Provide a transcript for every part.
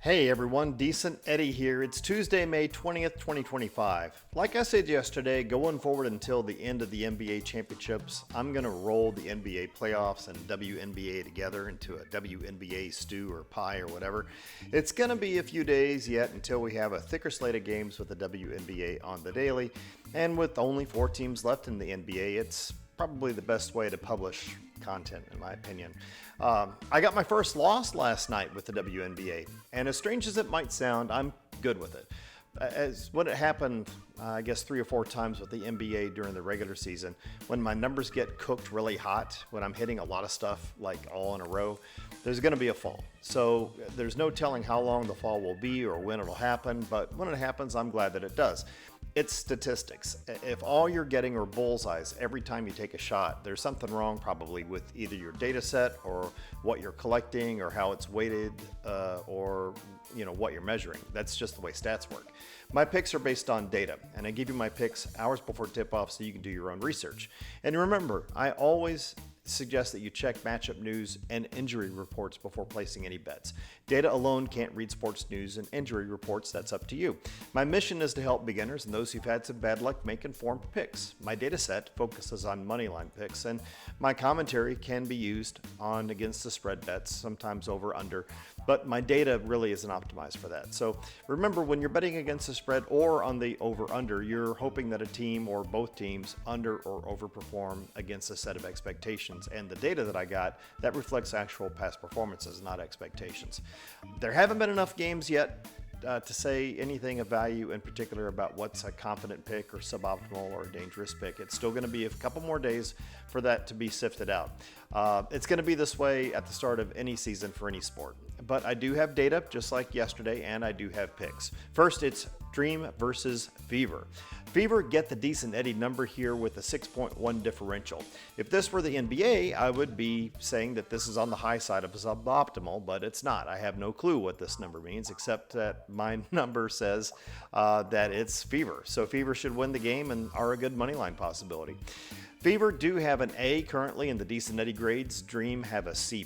Hey everyone, Decent Eddie here. It's Tuesday, May 20th, 2025. Like I said yesterday, going forward until the end of the NBA championships, I'm going to roll the NBA playoffs and WNBA together into a WNBA stew or pie or whatever. It's going to be a few days yet until we have a thicker slate of games with the WNBA on the daily, and with only 4 teams left in the NBA, it's probably the best way to publish content, in my opinion. I got my first loss last night with the WNBA, and as strange as it might sound, I'm good with it. As when it happened, I guess 3 or 4 times with the NBA during the regular season, when my numbers get cooked really hot, when I'm hitting a lot of stuff like all in a row, there's going to be a fall. So there's no telling how long the fall will be or when it'll happen, but when it happens, I'm glad that it does. It's statistics. If all you're getting are bullseyes every time you take a shot, there's something wrong probably with either your data set or what you're collecting or how it's weighted or what you're measuring. That's just the way stats work. My picks are based on data, and I give you my picks hours before tip-off so you can do your own research. And remember, I always suggest that you check matchup news and injury reports before placing any bets. Data alone can't read sports news and injury reports. That's up to you. My mission is to help beginners and those who've had some bad luck make informed picks. My data set focuses on moneyline picks, and my commentary can be used on against the spread bets, sometimes over under, but my data really isn't optimized for that. So remember, when you're betting against the spread or on the over under, you're hoping that a team or both teams under or overperform against a set of expectations. And the data that I got, that reflects actual past performances, not expectations. There haven't been enough games yet to say anything of value in particular about what's a confident pick or suboptimal or a dangerous pick. It's still going to be a couple more days for that to be sifted out. It's going to be this way at the start of any season for any sport. But I do have data, just like yesterday, and I do have picks. First, it's Dream versus Fever. Fever get the Decent Eddie number here with a 6.1 differential. If this were the NBA, I would be saying that this is on the high side of suboptimal, but it's not. I have no clue what this number means, except that my number says that it's Fever. So Fever should win the game and are a good moneyline possibility. Fever do have an A currently in the Decent Eddie grades. Dream have a C+.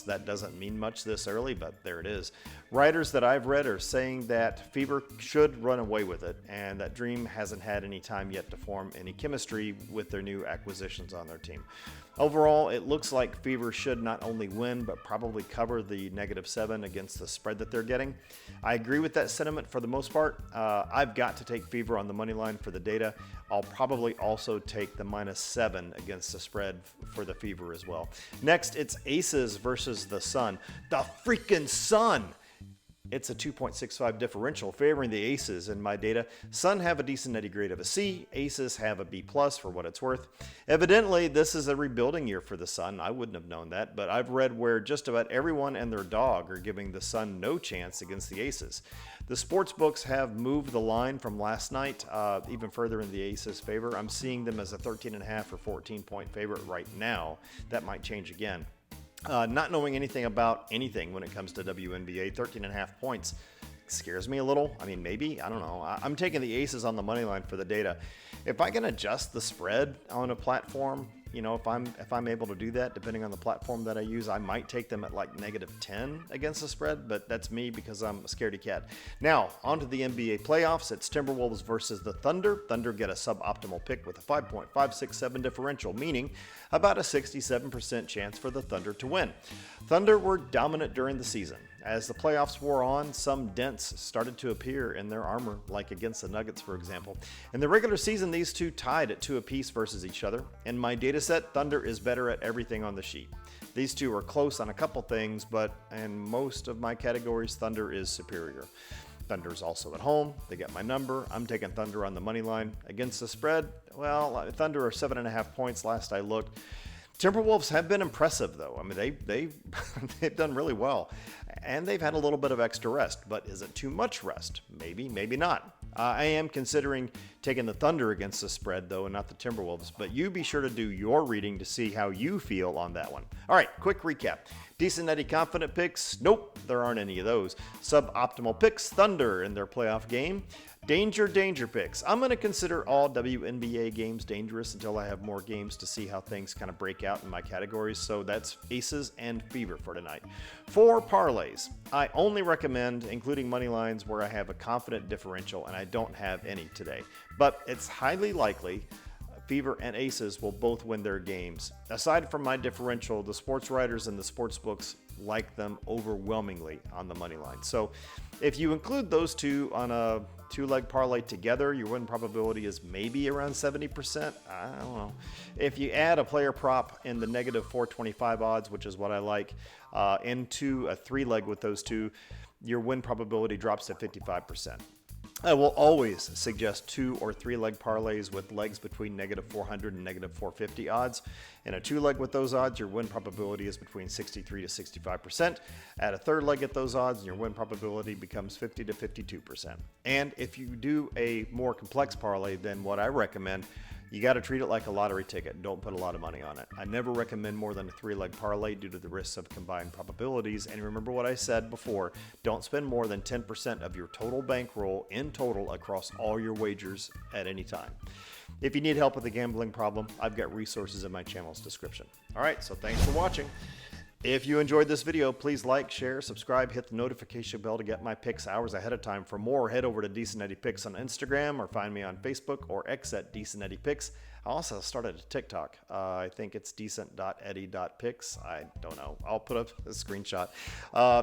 That doesn't mean much this early, but there it is. Writers that I've read are saying that Fever should run away with it, and that Dream hasn't had any time yet to form any chemistry with their new acquisitions on their team. Overall, it looks like Fever should not only win, but probably cover the -7 against the spread that they're getting. I agree with that sentiment for the most part. I've got to take Fever on the money line for the data. I'll probably also take the -7 against the spread for the Fever as well. Next, it's Aces versus the Sun. The freaking Sun! It's a 2.65 differential favoring the Aces in my data. Sun have a Decent Eddie grade of a C. Aces have a B+ for what it's worth. Evidently, this is a rebuilding year for the Sun. I wouldn't have known that, but I've read where just about everyone and their dog are giving the Sun no chance against the Aces. The sports books have moved the line from last night even further in the Aces' favor. I'm seeing them as a 13.5 or 14-point favorite right now. That might change again. Not knowing anything about anything when it comes to WNBA, 13.5 points scares me a little. I mean, maybe, I don't know. I'm taking the Aces on the money line for the data. If I can adjust the spread on a platform, if I'm able to do that, depending on the platform that I use, I might take them at like -10 against the spread, but that's me because I'm a scaredy cat. Now, on to the NBA playoffs. It's Timberwolves versus the Thunder. Thunder get a suboptimal pick with a 5.567 differential, meaning about a 67% chance for the Thunder to win. Thunder were dominant during the season. As the playoffs wore on, some dents started to appear in their armor, like against the Nuggets, for example. In the regular season, these two tied at 2 apiece versus each other. In my data set, Thunder is better at everything on the sheet. These two are close on a couple things, but in most of my categories, Thunder is superior. Thunder's also at home. They got my number. I'm taking Thunder on the money line. Against the spread, well, Thunder are 7.5 points last I looked. Timberwolves have been impressive, though. I mean, they've done really well, and they've had a little bit of extra rest. But is it too much rest? Maybe, maybe not. I am considering taking the Thunder against the spread, though, and not the Timberwolves. But you be sure to do your reading to see how you feel on that one. All right, quick recap. Decent Eddie confident picks? Nope, there aren't any of those. Suboptimal picks? Thunder in their playoff game. Danger picks. I'm going to consider all WNBA games dangerous until I have more games to see how things kind of break out in my categories. So that's Aces and Fever for tonight. For parlays, I only recommend including money lines where I have a confident differential, and I don't have any today. But it's highly likely Fever and Aces will both win their games. Aside from my differential, the sports writers and the sports books like them overwhelmingly on the money line. So if you include those two on a two-leg parlay together, your win probability is maybe around 70%. I don't know. If you add a player prop in the negative 425 odds, which is what I like, into a three-leg with those two, your win probability drops to 55%. I will always suggest 2 or 3 leg parlays with legs between negative 400 and negative 450 odds. In a 2-leg with those odds, your win probability is between 63 to 65%. Add a third leg at those odds, and your win probability becomes 50 to 52%. And if you do a more complex parlay than what I recommend, you got to treat it like a lottery ticket. Don't put a lot of money on it. I never recommend more than a 3-leg parlay due to the risks of combined probabilities. And remember what I said before, don't spend more than 10% of your total bankroll in total across all your wagers at any time. If you need help with a gambling problem, I've got resources in my channel's description. All right, so thanks for watching. If you enjoyed this video, please like, share, subscribe, hit the notification bell to get my picks hours ahead of time. For more, head over to Decent Eddie Picks on Instagram or find me on Facebook or X at Decent Eddie Picks. I also started a TikTok. I think it's decent.eddie.picks. I don't know. I'll put up a screenshot.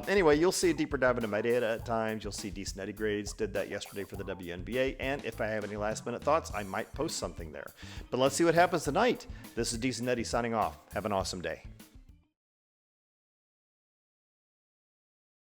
Anyway, you'll see a deeper dive into my data at times. You'll see Decent Eddie grades. Did that yesterday for the WNBA. And if I have any last minute thoughts, I might post something there. But let's see what happens tonight. This is Decent Eddie signing off. Have an awesome day.